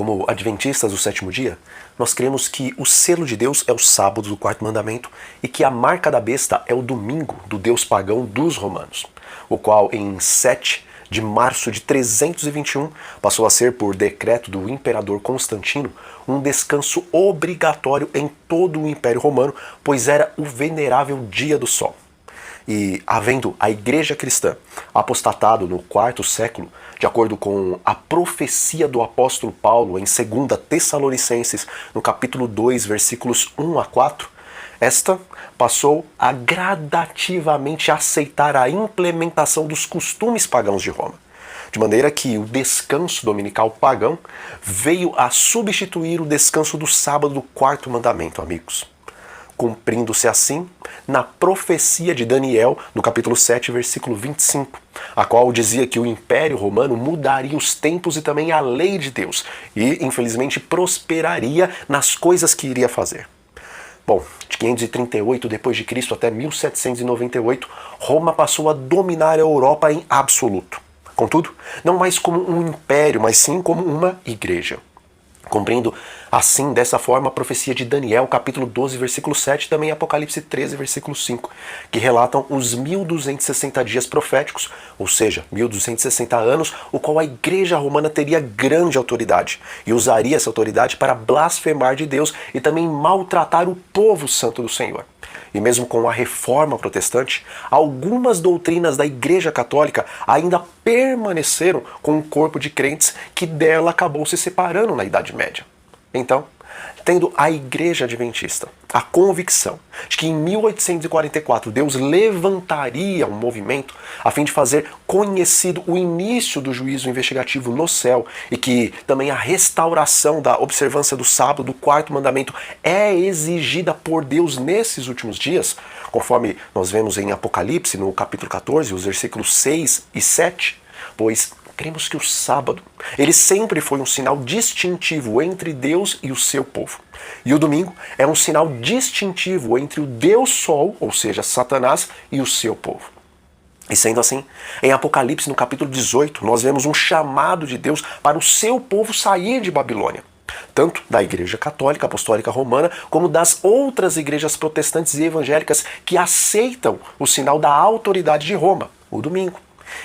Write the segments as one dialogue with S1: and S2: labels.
S1: Como adventistas do sétimo dia, nós cremos que o selo de Deus é o sábado do quarto mandamento e que a marca da besta é o domingo do deus pagão dos romanos, o qual em 7 de março de 321 passou a ser, por decreto do imperador Constantino, um descanso obrigatório em todo o Império Romano, pois era o venerável dia do sol. E, havendo a igreja cristã apostatado no quarto século, de acordo com a profecia do apóstolo Paulo em 2 Tessalonicenses, no capítulo 2, versículos 1 a 4, esta passou a gradativamente aceitar a implementação dos costumes pagãos de Roma, de maneira que o descanso dominical pagão veio a substituir o descanso do sábado do quarto mandamento, amigos. Cumprindo-se assim na profecia de Daniel, no capítulo 7, versículo 25, a qual dizia que o Império Romano mudaria os tempos e também a lei de Deus, e, infelizmente, prosperaria nas coisas que iria fazer. Bom, de 538 d.C. até 1798, Roma passou a dominar a Europa em absoluto. Contudo, não mais como um império, mas sim como uma igreja. Cumprindo assim, dessa forma, a profecia de Daniel, capítulo 12, versículo 7, e também Apocalipse 13, versículo 5, que relatam os 1260 dias proféticos, ou seja, 1260 anos, o qual a igreja romana teria grande autoridade, e usaria essa autoridade para blasfemar de Deus e também maltratar o povo santo do Senhor. E mesmo com a reforma protestante, algumas doutrinas da Igreja Católica ainda permaneceram com um corpo de crentes que dela acabou se separando na Idade Média. Então, tendo a Igreja Adventista a convicção de que em 1844 Deus levantaria um movimento a fim de fazer conhecido o início do juízo investigativo no céu e que também a restauração da observância do sábado, do quarto mandamento, é exigida por Deus nesses últimos dias, conforme nós vemos em Apocalipse, no capítulo 14, os versículos 6 e 7, pois cremos que o sábado, ele sempre foi um sinal distintivo entre Deus e o seu povo. E o domingo é um sinal distintivo entre o Deus Sol, ou seja, Satanás, e o seu povo. E sendo assim, em Apocalipse, no capítulo 18, nós vemos um chamado de Deus para o seu povo sair de Babilônia, tanto da Igreja Católica Apostólica Romana, como das outras igrejas protestantes e evangélicas que aceitam o sinal da autoridade de Roma, o domingo.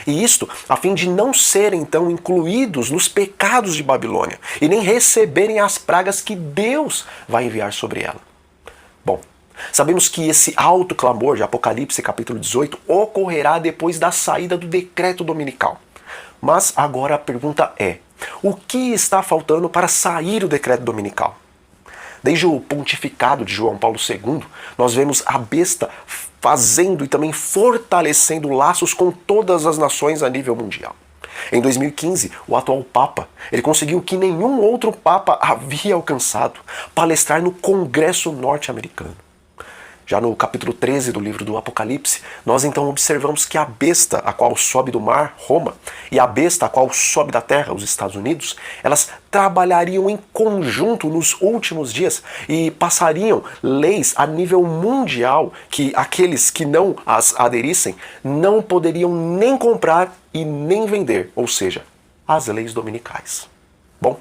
S1: E isto a fim de não serem então incluídos nos pecados de Babilônia e nem receberem as pragas que Deus vai enviar sobre ela. Bom, sabemos que esse alto clamor de Apocalipse capítulo 18 ocorrerá depois da saída do decreto dominical. Mas agora a pergunta é: o que está faltando para sair o decreto dominical? Desde o pontificado de João Paulo II, nós vemos a besta fazendo e também fortalecendo laços com todas as nações a nível mundial. Em 2015, o atual Papa, ele conseguiu o que nenhum outro Papa havia alcançado: palestrar no Congresso norte-americano. Já no capítulo 13 do livro do Apocalipse, nós então observamos que a besta, a qual sobe do mar, Roma, e a besta, a qual sobe da terra, os Estados Unidos, elas trabalhariam em conjunto nos últimos dias e passariam leis a nível mundial que aqueles que não as aderissem não poderiam nem comprar e nem vender, ou seja, as leis dominicais. Bom,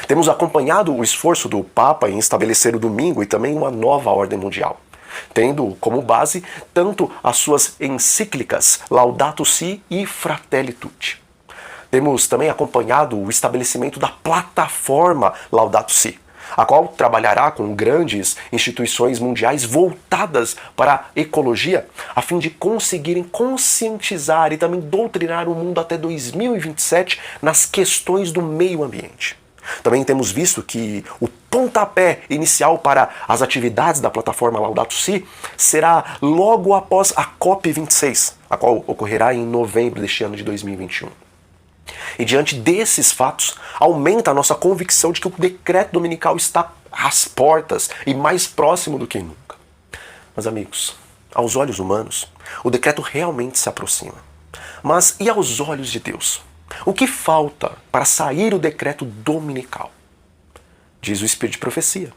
S1: temos acompanhado o esforço do Papa em estabelecer o domingo e também uma nova ordem mundial, tendo como base tanto as suas encíclicas Laudato Si e Fratelli Tutti. Temos também acompanhado o estabelecimento da plataforma Laudato Si, a qual trabalhará com grandes instituições mundiais voltadas para a ecologia, a fim de conseguirem conscientizar e também doutrinar o mundo até 2027 nas questões do meio ambiente. Também temos visto que o pontapé inicial para as atividades da plataforma Laudato Si será logo após a COP26, a qual ocorrerá em novembro deste ano de 2021. E diante desses fatos, aumenta a nossa convicção de que o decreto dominical está às portas e mais próximo do que nunca. Mas amigos, aos olhos humanos, o decreto realmente se aproxima. Mas e aos olhos de Deus? O que falta para sair o decreto dominical? Diz o Espírito de Profecia: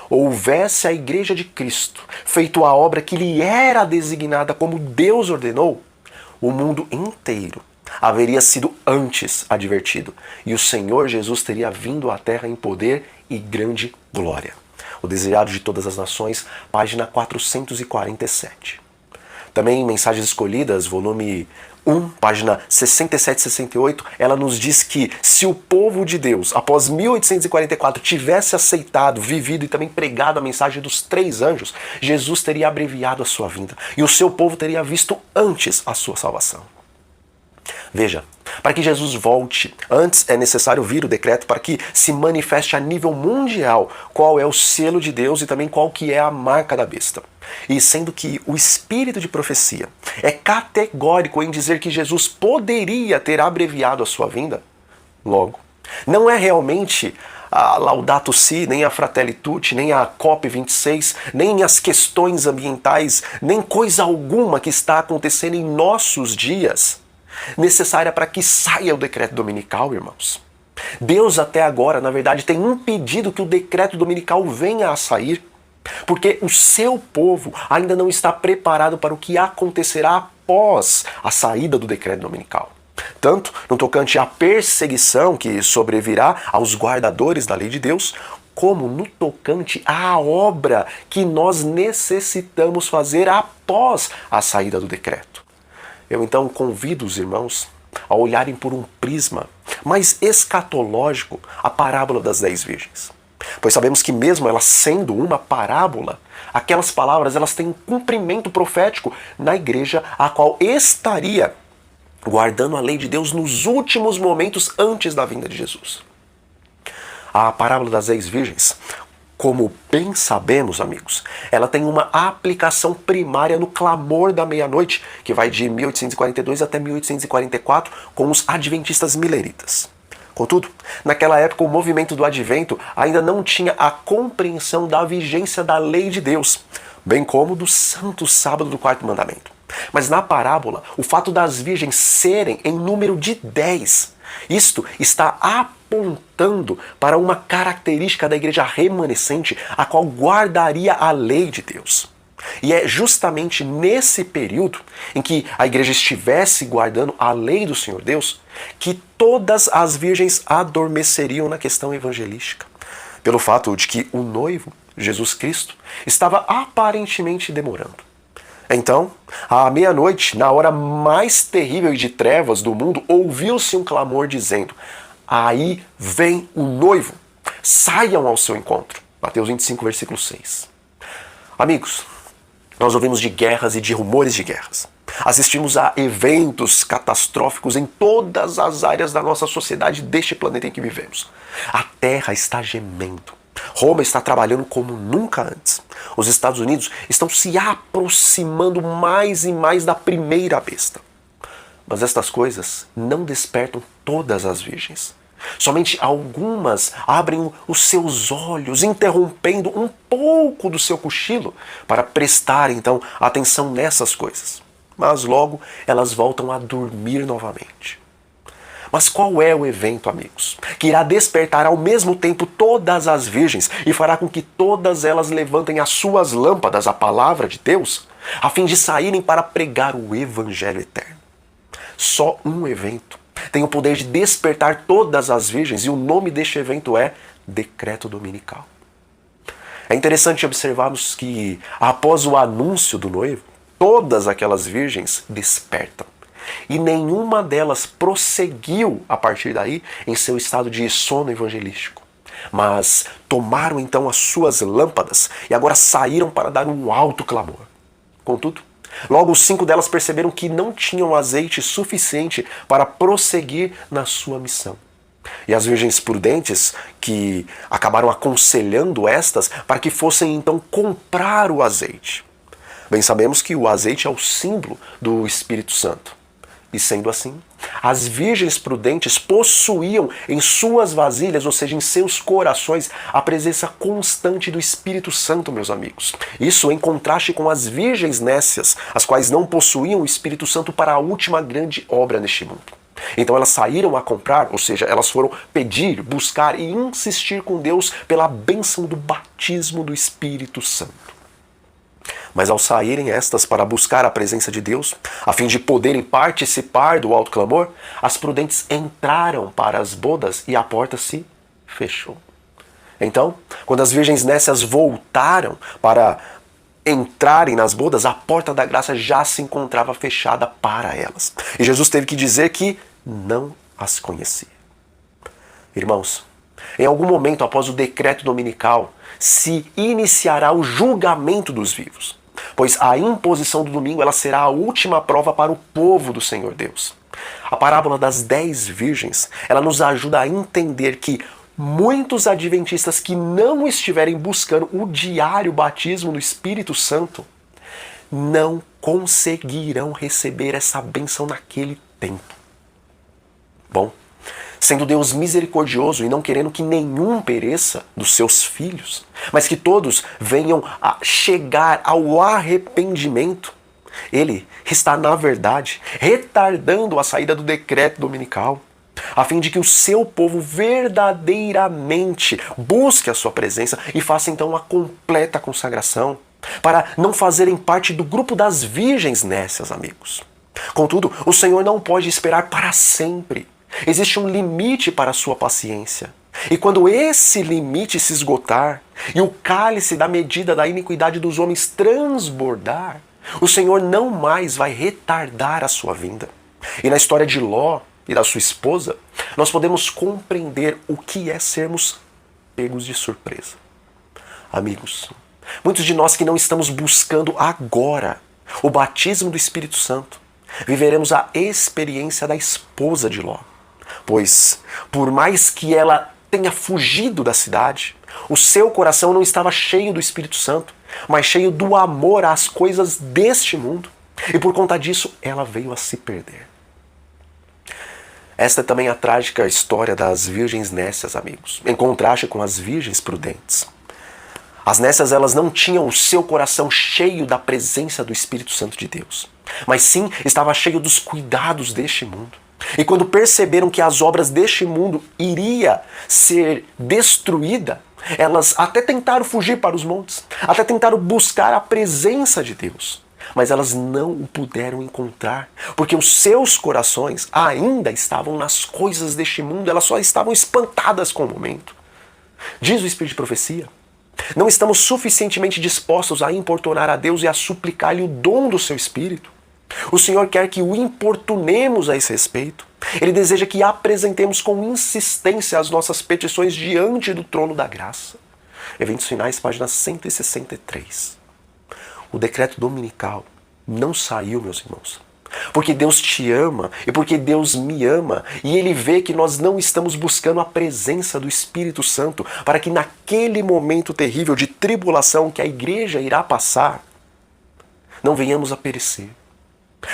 S1: houvesse a Igreja de Cristo feito a obra que lhe era designada como Deus ordenou, o mundo inteiro haveria sido antes advertido, e o Senhor Jesus teria vindo à terra em poder e grande glória. O Desejado de Todas as Nações, página 447. Também em Mensagens Escolhidas, volume 1, página 67 e 68, ela nos diz que se o povo de Deus, após 1844, tivesse aceitado, vivido e também pregado a mensagem dos 3 anjos, Jesus teria abreviado a sua vinda e o seu povo teria visto antes a sua salvação. Veja, para que Jesus volte, antes é necessário vir o decreto para que se manifeste a nível mundial qual é o selo de Deus e também qual que é a marca da besta. E sendo que o espírito de profecia é categórico em dizer que Jesus poderia ter abreviado a sua vinda, logo, não é realmente a Laudato Si, nem a Fratelli Tutti, nem a COP26, nem as questões ambientais, nem coisa alguma que está acontecendo em nossos dias necessária para que saia o decreto dominical, irmãos. Deus até agora, na verdade, tem impedido que o decreto dominical venha a sair, porque o seu povo ainda não está preparado para o que acontecerá após a saída do decreto dominical. Tanto no tocante à perseguição que sobrevirá aos guardadores da lei de Deus, como no tocante à obra que nós necessitamos fazer após a saída do decreto. Eu então convido os irmãos a olharem por um prisma mais escatológico a parábola das 10 virgens. Pois sabemos que mesmo ela sendo uma parábola, aquelas palavras elas têm um cumprimento profético na igreja a qual estaria guardando a lei de Deus nos últimos momentos antes da vinda de Jesus. A parábola das 10 virgens, como bem sabemos, amigos, ela tem uma aplicação primária no clamor da meia-noite, que vai de 1842 até 1844, com os adventistas mileritas. Contudo, naquela época o movimento do advento ainda não tinha a compreensão da vigência da lei de Deus, bem como do santo sábado do 4º mandamento. Mas na parábola, o fato das virgens serem em número de 10, isto está apontando para uma característica da igreja remanescente, a qual guardaria a lei de Deus. E é justamente nesse período em que a igreja estivesse guardando a lei do Senhor Deus, que todas as virgens adormeceriam na questão evangelística, pelo fato de que o noivo, Jesus Cristo, estava aparentemente demorando. Então, à meia-noite, na hora mais terrível e de trevas do mundo, ouviu-se um clamor dizendo: aí vem o noivo, saiam ao seu encontro. Mateus 25, versículo 6. Amigos, nós ouvimos de guerras e de rumores de guerras. Assistimos a eventos catastróficos em todas as áreas da nossa sociedade, deste planeta em que vivemos. A terra está gemendo. Roma está trabalhando como nunca antes. Os Estados Unidos estão se aproximando mais e mais da primeira besta. Mas estas coisas não despertam todas as virgens. Somente algumas abrem os seus olhos, interrompendo um pouco do seu cochilo para prestar então atenção nessas coisas. Mas logo elas voltam a dormir novamente. Mas qual é o evento, amigos, que irá despertar ao mesmo tempo todas as virgens e fará com que todas elas levantem as suas lâmpadas, a palavra de Deus, a fim de saírem para pregar o Evangelho eterno? Só um evento tem o poder de despertar todas as virgens e o nome deste evento é Decreto Dominical. É interessante observarmos que, após o anúncio do noivo, todas aquelas virgens despertam. E nenhuma delas prosseguiu a partir daí em seu estado de sono evangelístico. Mas tomaram então as suas lâmpadas e agora saíram para dar um alto clamor. Contudo, logo 5 delas perceberam que não tinham azeite suficiente para prosseguir na sua missão. E as virgens prudentes, que acabaram aconselhando estas para que fossem então comprar o azeite. Bem sabemos que o azeite é o símbolo do Espírito Santo. E sendo assim, as virgens prudentes possuíam em suas vasilhas, ou seja, em seus corações, a presença constante do Espírito Santo, meus amigos. Isso em contraste com as virgens nécias, as quais não possuíam o Espírito Santo para a última grande obra neste mundo. Então elas saíram a comprar, ou seja, elas foram pedir, buscar e insistir com Deus pela bênção do batismo do Espírito Santo. Mas ao saírem estas para buscar a presença de Deus, a fim de poderem participar do alto clamor, as prudentes entraram para as bodas e a porta se fechou. Então, quando as virgens nécias voltaram para entrarem nas bodas, a porta da graça já se encontrava fechada para elas. E Jesus teve que dizer que não as conhecia. Irmãos, em algum momento após o decreto dominical, se iniciará o julgamento dos vivos, pois a imposição do domingo ela será a última prova para o povo do Senhor Deus. A parábola das 10 virgens, ela nos ajuda a entender que muitos adventistas que não estiverem buscando o diário batismo no Espírito Santo não conseguirão receber essa bênção naquele tempo. Bom, sendo Deus misericordioso e não querendo que nenhum pereça dos seus filhos, mas que todos venham a chegar ao arrependimento, Ele está, na verdade, retardando a saída do decreto dominical, a fim de que o seu povo verdadeiramente busque a sua presença e faça então uma completa consagração, para não fazerem parte do grupo das virgens nécias, amigos. Contudo, o Senhor não pode esperar para sempre. Existe um limite para a sua paciência. E quando esse limite se esgotar e o cálice da medida da iniquidade dos homens transbordar, o Senhor não mais vai retardar a sua vinda. E na história de Ló e da sua esposa, nós podemos compreender o que é sermos pegos de surpresa. Amigos, muitos de nós que não estamos buscando agora o batismo do Espírito Santo, viveremos a experiência da esposa de Ló. Pois, por mais que ela tenha fugido da cidade, o seu coração não estava cheio do Espírito Santo, mas cheio do amor às coisas deste mundo. E por conta disso, ela veio a se perder. Esta é também a trágica história das virgens nécias, amigos, em contraste com as virgens prudentes. As nécias, elas não tinham o seu coração cheio da presença do Espírito Santo de Deus, mas sim estava cheio dos cuidados deste mundo. E quando perceberam que as obras deste mundo iria ser destruída, elas até tentaram fugir para os montes, até tentaram buscar a presença de Deus. Mas elas não o puderam encontrar, porque os seus corações ainda estavam nas coisas deste mundo, elas só estavam espantadas com o momento. Diz o Espírito de Profecia, não estamos suficientemente dispostos a importunar a Deus e a suplicar-lhe o dom do seu Espírito. O Senhor quer que o importunemos a esse respeito. Ele deseja que apresentemos com insistência as nossas petições diante do trono da graça. Eventos Finais, página 163. O decreto dominical não saiu, meus irmãos, porque Deus te ama e porque Deus me ama, e Ele vê que nós não estamos buscando a presença do Espírito Santo para que naquele momento terrível de tribulação que a igreja irá passar, não venhamos a perecer.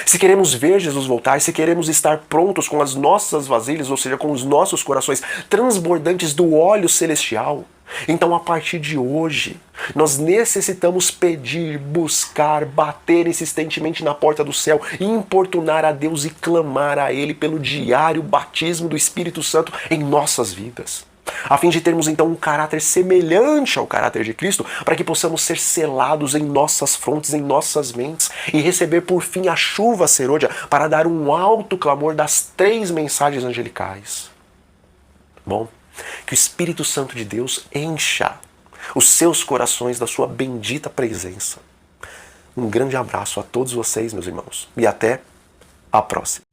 S1: Se queremos ver Jesus voltar, se queremos estar prontos com as nossas vasilhas, ou seja, com os nossos corações transbordantes do óleo celestial, então a partir de hoje, nós necessitamos pedir, buscar, bater insistentemente na porta do céu, importunar a Deus e clamar a Ele pelo diário batismo do Espírito Santo em nossas vidas, a fim de termos então um caráter semelhante ao caráter de Cristo, para que possamos ser selados em nossas frontes, em nossas mentes, e receber por fim a chuva serôdia para dar um alto clamor das 3 mensagens angelicais. Bom, que o Espírito Santo de Deus encha os seus corações da sua bendita presença. Um grande abraço a todos vocês, meus irmãos, e até a próxima.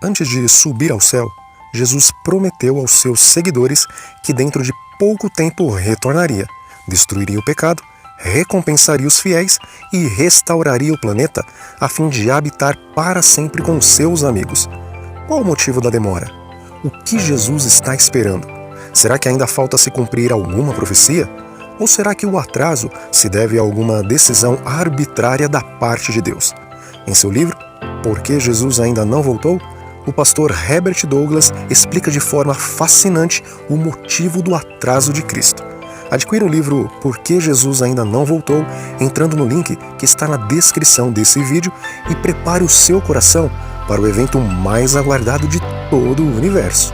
S2: Antes de subir ao céu, Jesus prometeu aos seus seguidores que dentro de pouco tempo retornaria, destruiria o pecado, recompensaria os fiéis e restauraria o planeta a fim de habitar para sempre com seus amigos. Qual o motivo da demora? O que Jesus está esperando? Será que ainda falta se cumprir alguma profecia? Ou será que o atraso se deve a alguma decisão arbitrária da parte de Deus? Em seu livro, Por que Jesus ainda não voltou?, o pastor Herbert Douglas explica de forma fascinante o motivo do atraso de Cristo. Adquira o livro Por que Jesus ainda não voltou entrando no link que está na descrição desse vídeo e prepare o seu coração para o evento mais aguardado de todo o universo.